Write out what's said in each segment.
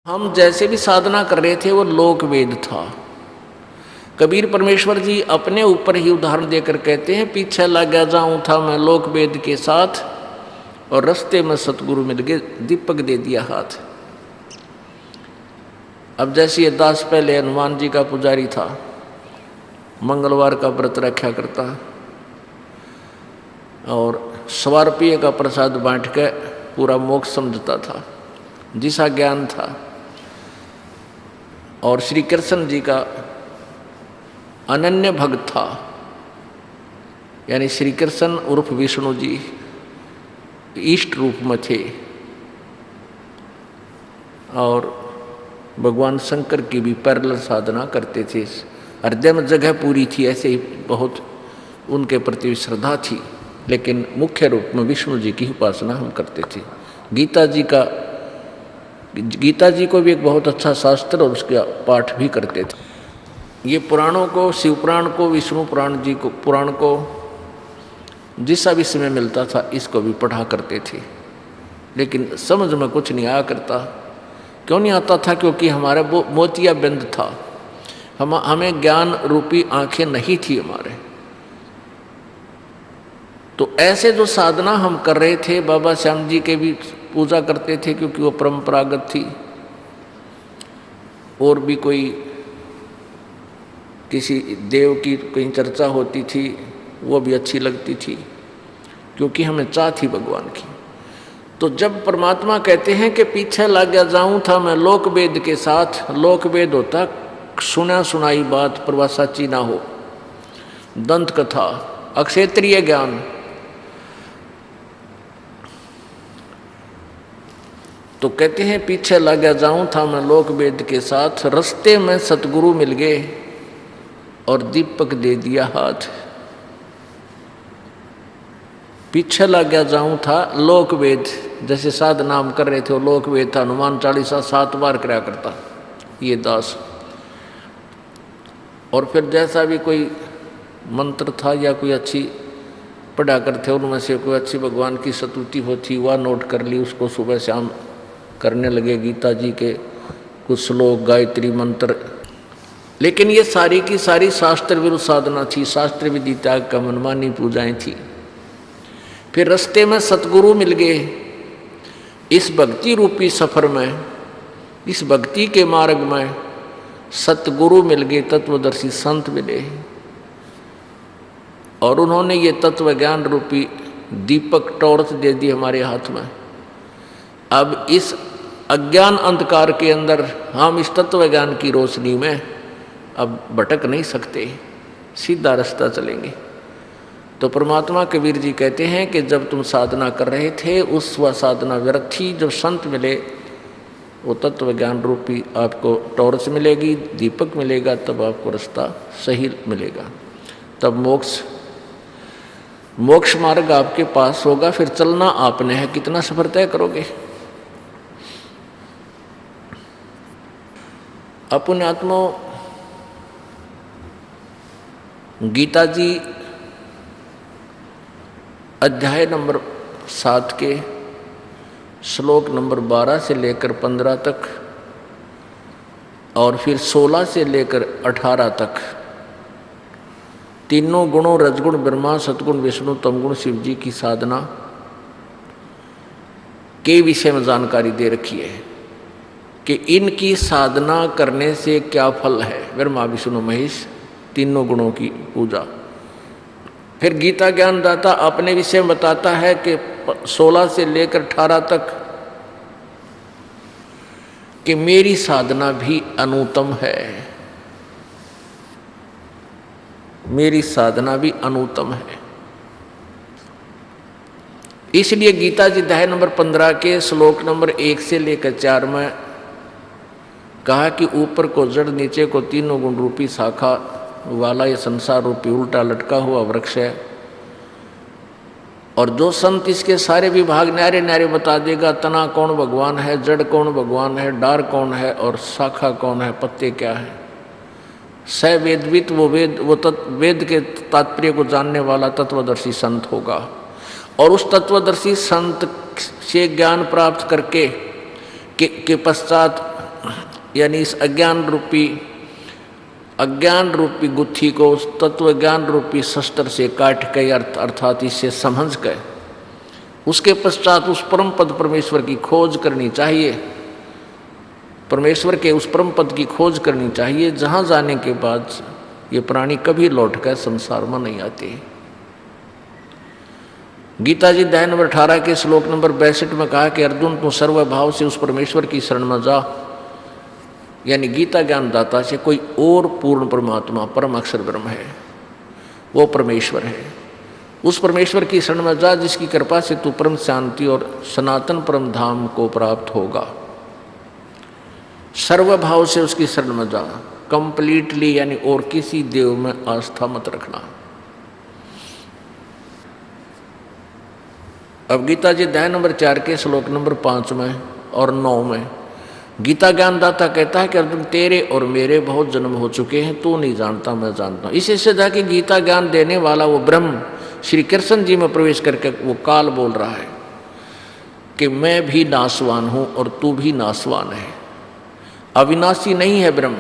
हम जैसे भी साधना कर रहे थे वो लोक वेद था। कबीर परमेश्वर जी अपने ऊपर ही उदाहरण देकर कहते हैं, पीछे लगा जाऊं था मैं लोक वेद के साथ और रास्ते में सतगुरु मिल गए, दीपक दे दिया हाथ। अब जैसे ये दास पहले हनुमान जी का पुजारी था, मंगलवार का व्रत रखा करता और स्वार्पीय का प्रसाद बांट के पूरा मोक्ष समझता था, जिसा ज्ञान था। और श्री कृष्ण जी का अनन्य भक्त था, यानी श्री कृष्ण उर्फ विष्णु जी इष्ट रूप में थे और भगवान शंकर की भी पैरेलल साधना करते थे। हृदय में जगह पूरी थी, ऐसे ही बहुत उनके प्रति श्रद्धा थी, लेकिन मुख्य रूप में विष्णु जी की उपासना हम करते थे। गीता जी को भी एक बहुत अच्छा शास्त्र और उसका पाठ भी करते थे। ये पुराणों को, शिव पुराण को, विष्णु पुराण जी को, पुराण को जिसा भी समय मिलता था इसको भी पढ़ा करते थे, लेकिन समझ में कुछ नहीं आया करता। क्यों नहीं आता था? क्योंकि हमारा वो मोतिया बिंद था, हमें ज्ञान रूपी आंखें नहीं थी हमारे। तो ऐसे जो साधना हम कर रहे थे, बाबा श्याम जी के भी पूजा करते थे क्योंकि वो परंपरागत थी, और भी कोई किसी देव की कहीं चर्चा होती थी वो भी अच्छी लगती थी, क्योंकि हमें चाह थी भगवान की। तो जब परमात्मा कहते हैं कि पीछे लग गया जाऊं था मैं लोक वेद के साथ, लोक वेद होता सुना सुनाई बात पर वह सच्ची ना हो, दंत कथा, अक्षेत्रीय ज्ञान। तो कहते हैं पीछे लग गया जाऊं था मैं लोक वेद के साथ, रास्ते में सतगुरु मिल गए और दीपक दे दिया हाथ। पीछे लग गया जाऊं था लोक वेद, जैसे साध नाम कर रहे थे वो लोक वेद था। हनुमान चालीसा 7 बार कराया करता ये दास। और फिर जैसा भी कोई मंत्र था या कोई अच्छी पढ़ा करते, उनमें से कोई अच्छी भगवान की स्तुति होती वह नोट कर ली, उसको सुबह शाम करने लगे। गीता जी के कुछ श्लोक, गायत्री मंत्र। लेकिन ये सारी की सारी शास्त्र विरुद्ध साधना थी, शास्त्र विधि त्याग का मनमानी पूजाएं थी। फिर रास्ते में सतगुरु मिल गए। इस भक्ति रूपी सफर में, इस भक्ति के मार्ग में सतगुरु मिल गए, तत्वदर्शी संत मिले और उन्होंने ये तत्व ज्ञान रूपी दीपक टॉर्च दे दी हमारे हाथ में। अब इस अज्ञान अंधकार के अंदर हम इस तत्व ज्ञान की रोशनी में अब भटक नहीं सकते, सीधा रास्ता चलेंगे। तो परमात्मा कबीर जी कहते हैं कि जब तुम साधना कर रहे थे उस वह साधना व्यर्थ थी। जब संत मिले, वो तत्व ज्ञान रूपी आपको टॉर्च मिलेगी, दीपक मिलेगा, तब आपको रास्ता सही मिलेगा, तब मोक्ष मार्ग आपके पास होगा। फिर चलना आपने है, कितना सफर तय करोगे। अपने आत्मा गीता जी अध्याय नंबर 7 के श्लोक नंबर 12 से लेकर 15 तक और फिर 16 से लेकर 18 तक तीनों गुणों, रजगुण ब्रह्मा, सतगुण विष्णु, तमगुण शिव जी की साधना के विषय में जानकारी दे रखी है कि इनकी साधना करने से क्या फल है। ब्रह्मा विष्णु महेश तीनों गुणों की पूजा। फिर गीता ज्ञानदाता अपने विषय में बताता है कि 16 से लेकर 18 तक कि मेरी साधना भी अनुत्तम है, मेरी साधना भी अनुत्तम है। इसलिए गीता जी अध्याय नंबर 15 के श्लोक नंबर 1 से लेकर 4 में कहा कि ऊपर को जड़, नीचे को तीनों गुण रूपी शाखा वाला ये संसार रूपी उल्टा लटका हुआ वृक्ष है। और जो संत इसके सारे विभाग न्यारे न्यारे बता देगा, तना कौन भगवान है, जड़ कौन भगवान है, डार कौन है और शाखा कौन है, पत्ते क्या है। स वेदवित, वो वेद के तात्पर्य को जानने वाला तत्वदर्शी संत होगा। और उस तत्वदर्शी संत से ज्ञान प्राप्त करके के पश्चात यानी इस अज्ञान रूपी गुत्थी को उस तत्व ज्ञान रूपी शस्त्र से काट के अर्थात इससे समझ के उसके पश्चात उस परम पद परमेश्वर की खोज करनी चाहिए। परमेश्वर के उस परम पद की खोज करनी चाहिए, जहाँ जाने के बाद ये प्राणी कभी लौट कर संसार में नहीं आते। गीता जी अध्याय नंबर 18 के श्लोक नंबर 62 में कहा कि अर्जुन तू सर्वभाव से उस परमेश्वर की शरण में जा, यानी गीता ज्ञान दाता से कोई और पूर्ण परमात्मा परम अक्षर ब्रह्म है, वो परमेश्वर है। उस परमेश्वर की शरण में जा जिसकी कृपा से तू परम शांति और सनातन परम धाम को प्राप्त होगा। सर्वभाव से उसकी शरण में जा, कंप्लीटली, यानी और किसी देव में आस्था मत रखना। अब गीता जी अध्याय नंबर 4 के श्लोक नंबर 5 में और 9 में गीता ज्ञानदाता कहता है कि अर्जुन तेरे और मेरे बहुत जन्म हो चुके हैं, तू नहीं जानता मैं जानता हूँ। इसी से था कि गीता ज्ञान देने वाला वो ब्रह्म श्री कृष्ण जी में प्रवेश करके वो काल बोल रहा है कि मैं भी नासवान हूँ और तू भी नासवान है, अविनाशी नहीं है ब्रह्म।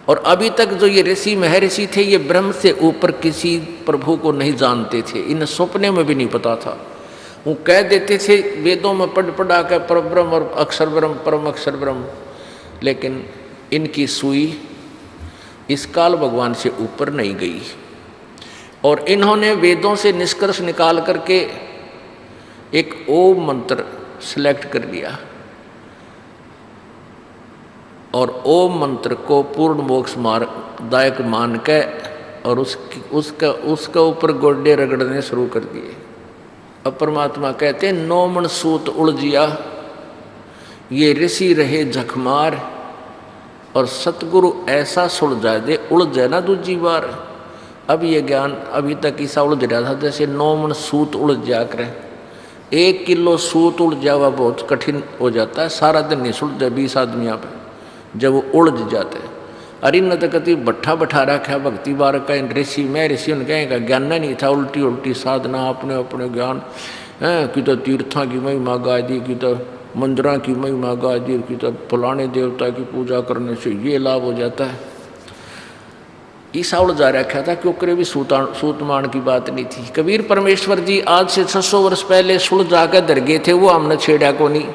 और अभी तक जो ये ऋषि महर्षि थे ये ब्रह्म से ऊपर किसी प्रभु को नहीं जानते थे, इन्हें सपने में भी नहीं पता था। वो कह देते थे वेदों में पढ़ा कर परब्रह्म और अक्षर ब्रह्म परम अक्षर ब्रह्म, लेकिन इनकी सुई इस काल भगवान से ऊपर नहीं गई और इन्होंने वेदों से निष्कर्ष निकाल करके एक ओम मंत्र सिलेक्ट कर लिया और ओम मंत्र को पूर्ण मोक्ष मार्गदायक मान के और उसका ऊपर गोडे रगड़ने शुरू कर दिए। अब परमात्मा कहते हैं नौमन सूत उलझिया, ये ऋषि रहे झकमार और सतगुरु ऐसा सुलझा दे उलझ जाए ना दूजी बार। अब ये ज्ञान अभी तक ऐसा उलझ रहा था जैसे नौमन सूत उलझ जा करे। 1 किलो सूत उलझ जावा बहुत कठिन हो जाता है, सारा दिन नहीं सुलझ 20 आदमियों पे जब वो उलझ जाते हैं। अरे न तो कति भट्ठा बैठा रखा भक्ति बार का ऋषि में ऋषि ने कहेगा ज्ञान नहीं था, उल्टी उल्टी साधना अपने अपने ज्ञान है कि तो तीर्थों की महिमा गा दी, कि तो मंदिरों की महिमा गा दी, कि तो फलाने देवता की पूजा करने से ये लाभ हो जाता है। ईसा उलझा रखा था क्योंकि भी सूतमान की बात नहीं थी। कबीर परमेश्वर जी आज से 600 वर्ष पहले सुलझा कर दर गए थे, वो हमने छेड़ा को नहीं,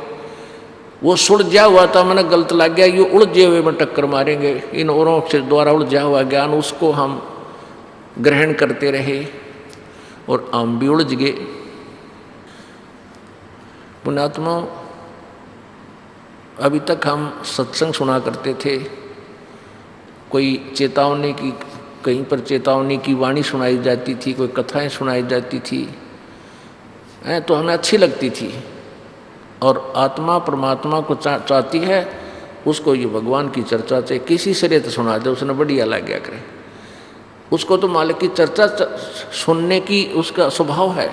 वो सुलझा हुआ था मैंने गलत लग गया, ये उलझे हुए में टक्कर मारेंगे। इन औरों से द्वारा उलझा हुआ ज्ञान उसको हम ग्रहण करते रहे और हम भी उलझ गए। पुण्यात्मा, अभी तक हम सत्संग सुना करते थे, कोई चेतावनी की कहीं पर चेतावनी की वाणी सुनाई जाती थी, कोई कथाएं सुनाई जाती थी, तो हमें अच्छी लगती थी। और आत्मा परमात्मा को चाहती है, उसको ये भगवान की चर्चा से किसी से तो सुना दे, उसने बढ़िया लग गया करे। उसको तो मालिक की चर्चा सुनने की उसका स्वभाव है,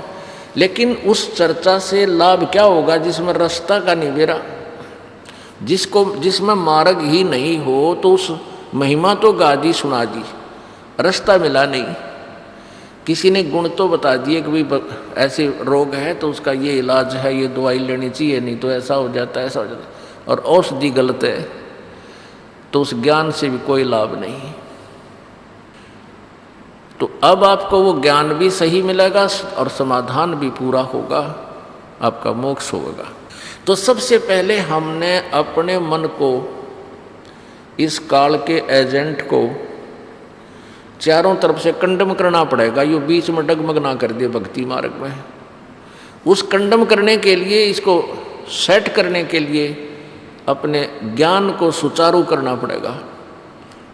लेकिन उस चर्चा से लाभ क्या होगा जिसमें रास्ता का नहीं बेरा, जिसमें मार्ग ही नहीं हो, तो उस महिमा तो गा दी सुना दी, रास्ता मिला नहीं। किसी ने गुण तो बता दिए कि भाई ऐसे रोग है तो उसका ये इलाज है, ये दवाई लेनी चाहिए, नहीं तो ऐसा हो जाता है ऐसा हो जाता है, और औषधि गलत है, तो उस ज्ञान से भी कोई लाभ नहीं। तो अब आपको वो ज्ञान भी सही मिलेगा और समाधान भी पूरा होगा, आपका मोक्ष होगा। तो सबसे पहले हमने अपने मन को, इस काल के एजेंट को चारों तरफ से कंडम करना पड़ेगा। ये बीच में डगमग ना कर दे भक्ति मार्ग में। उस कंडम करने के लिए, इसको सेट करने के लिए अपने ज्ञान को सुचारू करना पड़ेगा।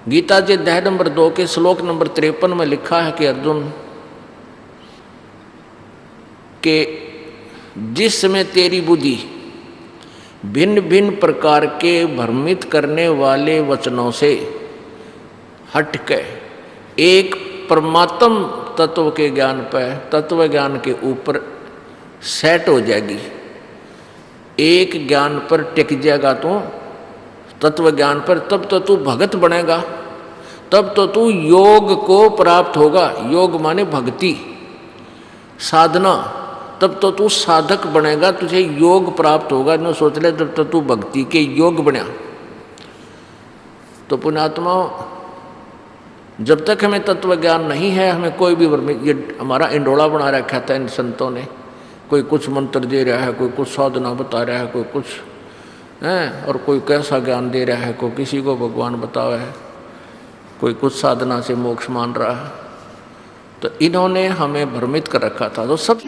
गीता जी अध्याय नंबर 2 के श्लोक नंबर 53 में लिखा है कि अर्जुन के जिस समय तेरी बुद्धि भिन्न भिन्न प्रकार के भ्रमित करने वाले वचनों से हटके एक परमात्म तत्व के ज्ञान पर, तत्व ज्ञान के ऊपर सेट हो जाएगी, एक ज्ञान पर टिक जाएगा तो तत्व ज्ञान पर, तब तो तू भगत बनेगा, तब तो तू योग को प्राप्त होगा। योग माने भक्ति साधना, तब तो तू साधक बनेगा, तुझे योग प्राप्त होगा। न सोच ले तब तो तू भक्ति के योग बना। तो पुण्यात्माओं, जब तक हमें तत्व ज्ञान नहीं है, हमें कोई भी ये हमारा इंडोला बना रखा था इन संतों ने। कोई कुछ मंत्र दे रहा है, कोई कुछ साधना बता रहा है, कोई कुछ है, और कोई कैसा ज्ञान दे रहा है, कोई किसी को भगवान बतावा है, कोई कुछ साधना से मोक्ष मान रहा है। तो इन्होंने हमें भ्रमित कर रखा था। तो सब